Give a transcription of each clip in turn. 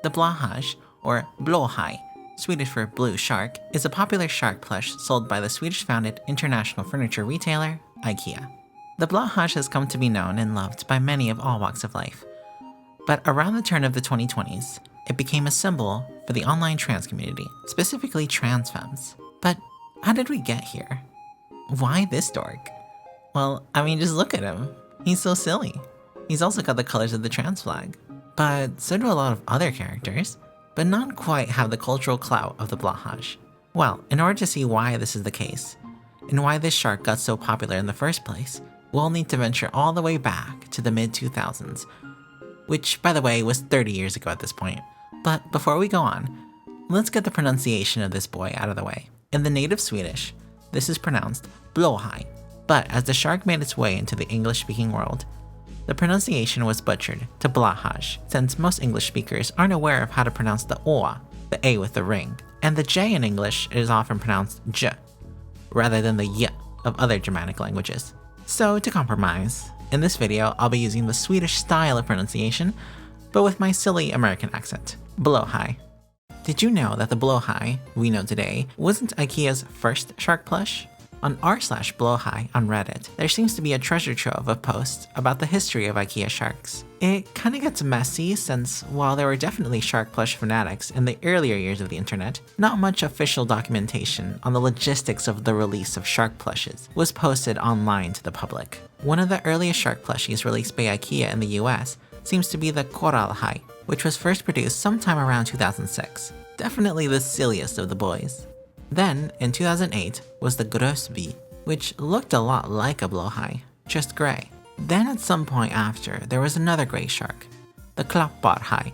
The Blåhaj, or Blåhaj, Swedish for blue shark, is a popular shark plush sold by the Swedish-founded international furniture retailer, IKEA. The Blåhaj has come to be known and loved by many of all walks of life. But around the turn of the 2020s, it became a symbol for the online trans community, specifically transfemmes. But how did we get here? Why this dork? Well, just look at him. He's so silly. He's also got the colors of the trans flag. But so do a lot of other characters, but not quite have the cultural clout of the Blåhaj. Well, in order to see why this is the case, and why this shark got so popular in the first place, we'll need to venture all the way back to the mid-2000s, which, by the way, was 30 years ago at this point. But before we go on, let's get the pronunciation of this boy out of the way. In the native Swedish, this is pronounced Blåhaj, but as the shark made its way into the English-speaking world, the pronunciation was butchered to Blåhaj, since most English speakers aren't aware of how to pronounce the O, the A with the ring, and the J in English is often pronounced J, rather than the Y of other Germanic languages. So to compromise, in this video I'll be using the Swedish style of pronunciation, but with my silly American accent, Blåhaj. Did you know that the Blåhaj we know today wasn't IKEA's first shark plush? On r/Blåhaj on Reddit, there seems to be a treasure trove of posts about the history of IKEA sharks. It kinda gets messy since while there were definitely shark plush fanatics in the earlier years of the internet, not much official documentation on the logistics of the release of shark plushes was posted online to the public. One of the earliest shark plushies released by IKEA in the US seems to be the Korallhaj, which was first produced sometime around 2006. Definitely the silliest of the boys. Then, in 2008, was the Grosby, which looked a lot like a Blåhaj, just gray. Then at some point after, there was another gray shark, the Klapparhaj,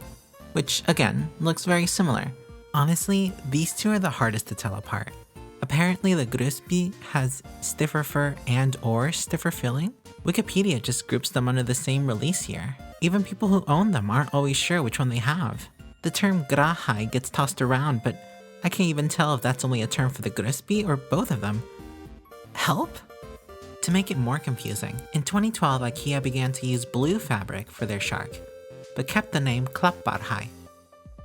which again, looks very similar. Honestly, these two are the hardest to tell apart. Apparently the Grosby has stiffer fur and/or stiffer filling. Wikipedia just groups them under the same release year. Even people who own them aren't always sure which one they have. The term Grahaj gets tossed around, but I can't even tell if that's only a term for the Grosby or both of them. Help? To make it more confusing, in 2012 IKEA began to use blue fabric for their shark, but kept the name Klapparhaj.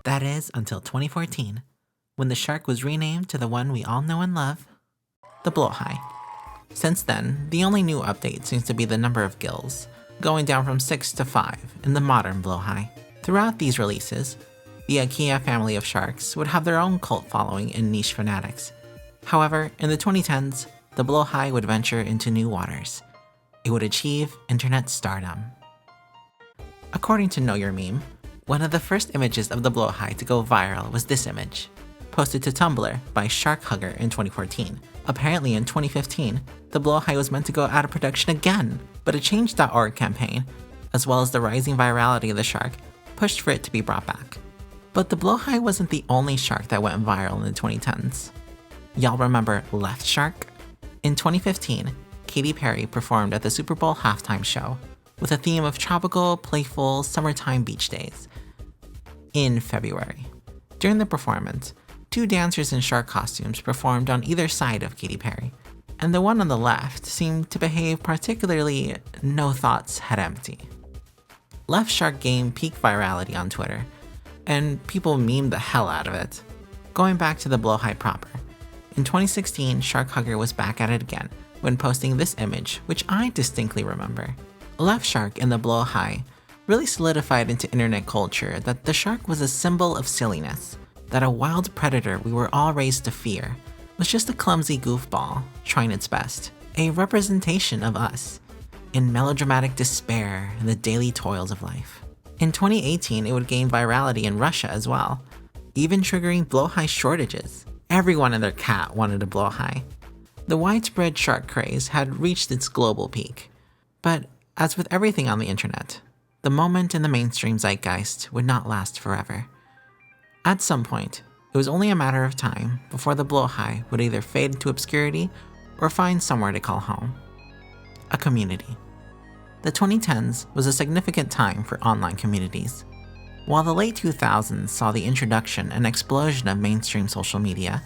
That is until 2014, when the shark was renamed to the one we all know and love, the Blåhaj. Since then, the only new update seems to be the number of gills, going down from 6 to 5 in the modern Blåhaj. Throughout these releases, the IKEA family of sharks would have their own cult following and niche fanatics. However, in the 2010s, the Blåhaj would venture into new waters. It would achieve internet stardom. According to Know Your Meme, one of the first images of the Blåhaj to go viral was this image, posted to Tumblr by Shark Hugger in 2014. Apparently in 2015, the Blåhaj was meant to go out of production again, but a Change.org campaign, as well as the rising virality of the shark, pushed for it to be brought back. But the Blåhaj wasn't the only shark that went viral in the 2010s. Y'all remember Left Shark? In 2015, Katy Perry performed at the Super Bowl halftime show with a theme of tropical, playful, summertime beach days in February. During the performance, two dancers in shark costumes performed on either side of Katy Perry, and the one on the left seemed to behave particularly no thoughts had empty. Left Shark gained peak virality on Twitter, and people memed the hell out of it. Going back to the Blåhaj proper, in 2016, Shark Hugger was back at it again when posting this image, which I distinctly remember. Left Shark and the Blåhaj really solidified into internet culture that the shark was a symbol of silliness, that a wild predator we were all raised to fear was just a clumsy goofball trying its best, a representation of us in melodramatic despair in the daily toils of life. In 2018, it would gain virality in Russia as well, even triggering Blåhaj shortages. Everyone and their cat wanted a Blåhaj. The widespread shark craze had reached its global peak. But as with everything on the internet, the moment in the mainstream zeitgeist would not last forever. At some point, it was only a matter of time before the Blåhaj would either fade into obscurity or find somewhere to call home. A community. The 2010s was a significant time for online communities. While the late 2000s saw the introduction and explosion of mainstream social media,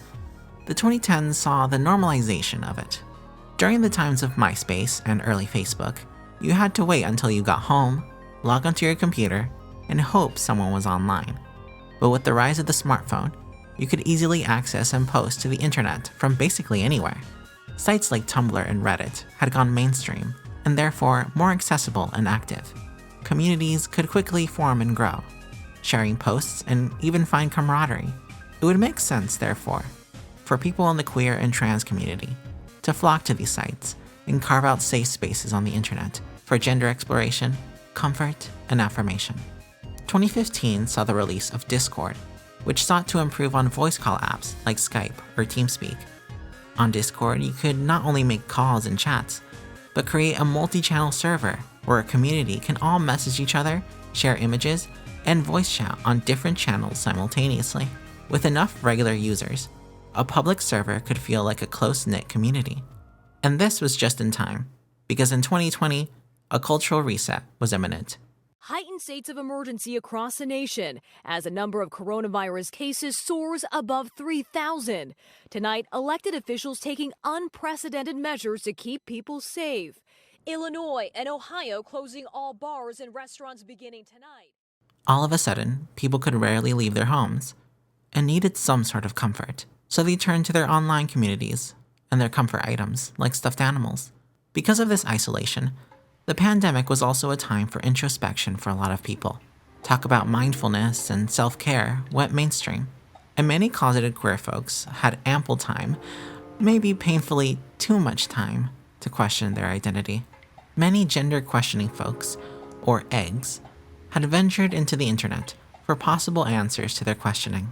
the 2010s saw the normalization of it. During the times of MySpace and early Facebook, you had to wait until you got home, log onto your computer, and hope someone was online. But with the rise of the smartphone, you could easily access and post to the internet from basically anywhere. Sites like Tumblr and Reddit had gone mainstream, and therefore more accessible and active. Communities could quickly form and grow, sharing posts and even find camaraderie. It would make sense, therefore, for people in the queer and trans community to flock to these sites and carve out safe spaces on the internet for gender exploration, comfort, and affirmation. 2015 saw the release of Discord, which sought to improve on voice call apps like Skype or TeamSpeak. On Discord, you could not only make calls and chats, but create a multi-channel server where a community can all message each other, share images, and voice chat on different channels simultaneously. With enough regular users, a public server could feel like a close-knit community. And this was just in time, because in 2020, a cultural reset was imminent. Heightened states of emergency across the nation as the number of coronavirus cases soars above 3,000. Tonight, elected officials taking unprecedented measures to keep people safe. Illinois and Ohio closing all bars and restaurants beginning tonight. All of a sudden, people could rarely leave their homes and needed some sort of comfort. So they turned to their online communities and their comfort items like stuffed animals. Because of this isolation, the pandemic was also a time for introspection for a lot of people. Talk about mindfulness and self-care went mainstream, and many closeted queer folks had ample time, maybe painfully too much time, to question their identity. Many gender-questioning folks, or eggs, had ventured into the internet for possible answers to their questioning.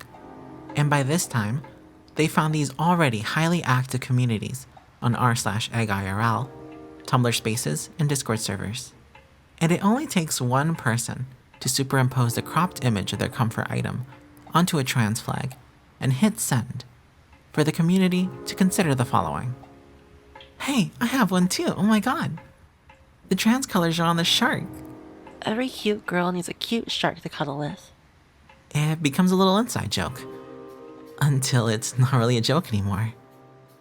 And by this time, they found these already highly active communities on r/eggirl, Tumblr Spaces, and Discord servers. And it only takes one person to superimpose the cropped image of their comfort item onto a trans flag and hit send for the community to consider the following. Hey, I have one too, oh my god. The trans colors are on the shark. Every cute girl needs a cute shark to cuddle with. It becomes a little inside joke. Until it's not really a joke anymore.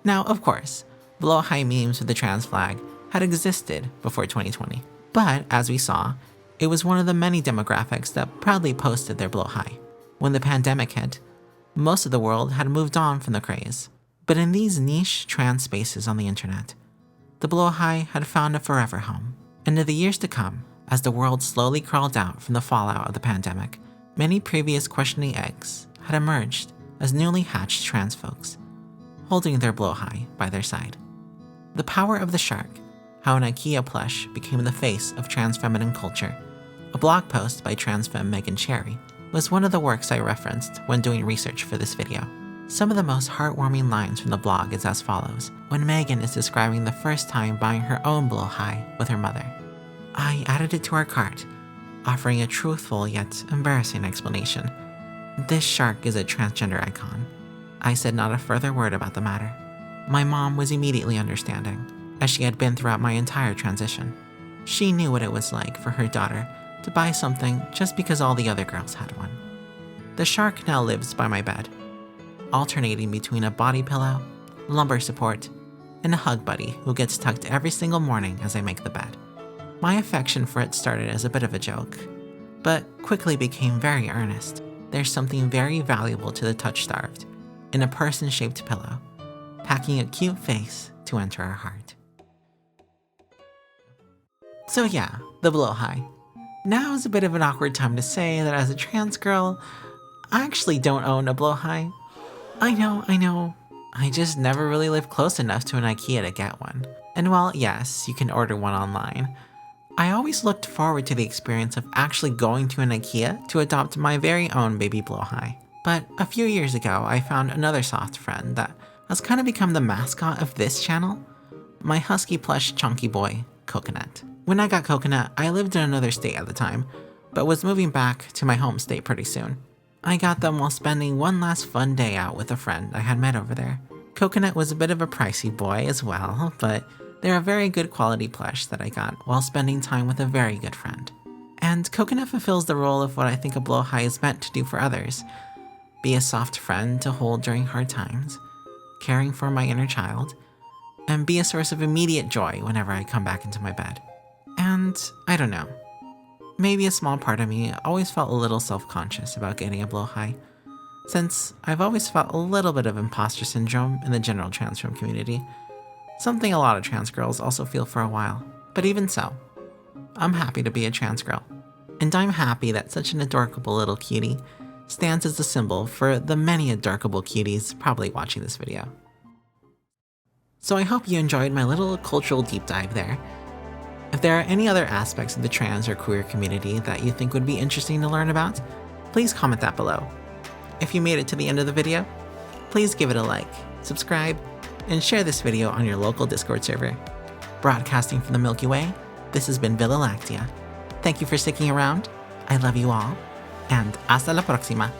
Now, of course, Blåhaj memes with the trans flag had existed before 2020. But, as we saw, it was one of the many demographics that proudly posted their Blåhaj. When the pandemic hit, most of the world had moved on from the craze. But in these niche trans spaces on the internet, the Blåhaj had found a forever home. And in the years to come, as the world slowly crawled out from the fallout of the pandemic, many previous questioning eggs had emerged as newly hatched trans folks, holding their Blåhaj by their side. The Power of the Shark, How an IKEA Plush Became the Face of Trans Feminine Culture, a blog post by Transfemme Megan Cherry, was one of the works I referenced when doing research for this video. Some of the most heartwarming lines from the blog is as follows, when Megan is describing the first time buying her own Blåhaj with her mother. I added it to our cart, offering a truthful yet embarrassing explanation. This shark is a transgender icon. I said not a further word about the matter. My mom was immediately understanding, as she had been throughout my entire transition. She knew what it was like for her daughter to buy something just because all the other girls had one. The shark now lives by my bed, alternating between a body pillow, lumbar support, and a hug buddy who gets tucked every single morning as I make the bed. My affection for it started as a bit of a joke, but quickly became very earnest. There's something very valuable to the touch-starved in a person-shaped pillow, packing a cute face to enter our heart. So yeah, the Blåhaj. Now is a bit of an awkward time to say that as a trans girl, I actually don't own a Blåhaj. I know. I just never really lived close enough to an IKEA to get one. And while yes, you can order one online, I always looked forward to the experience of actually going to an IKEA to adopt my very own baby Blåhaj. But a few years ago, I found another soft friend that has kind of become the mascot of this channel, my husky plush chunky boy, Coconut. When I got Coconut, I lived in another state at the time, but was moving back to my home state pretty soon. I got them while spending one last fun day out with a friend I had met over there. Coconut was a bit of a pricey boy as well, but they're a very good quality plush that I got while spending time with a very good friend. And Coconut fulfills the role of what I think a Blåhaj is meant to do for others. Be a soft friend to hold during hard times, caring for my inner child, and be a source of immediate joy whenever I come back into my bed. And I don't know. maybe a small part of me always felt a little self-conscious about getting a blowhaj, since I've always felt a little bit of imposter syndrome in the general transfemme community, something a lot of trans girls also feel for a while. But even so, I'm happy to be a trans girl, and I'm happy that such an adorable little cutie stands as a symbol for the many adorable cuties probably watching this video. So I hope you enjoyed my little cultural deep dive there. If there are any other aspects of the trans or queer community that you think would be interesting to learn about, please comment that below. If you made it to the end of the video, please give it a like, subscribe, and share this video on your local Discord server. Broadcasting from the Milky Way, this has been Villa Lactea. Thank you for sticking around, I love you all, and hasta la próxima!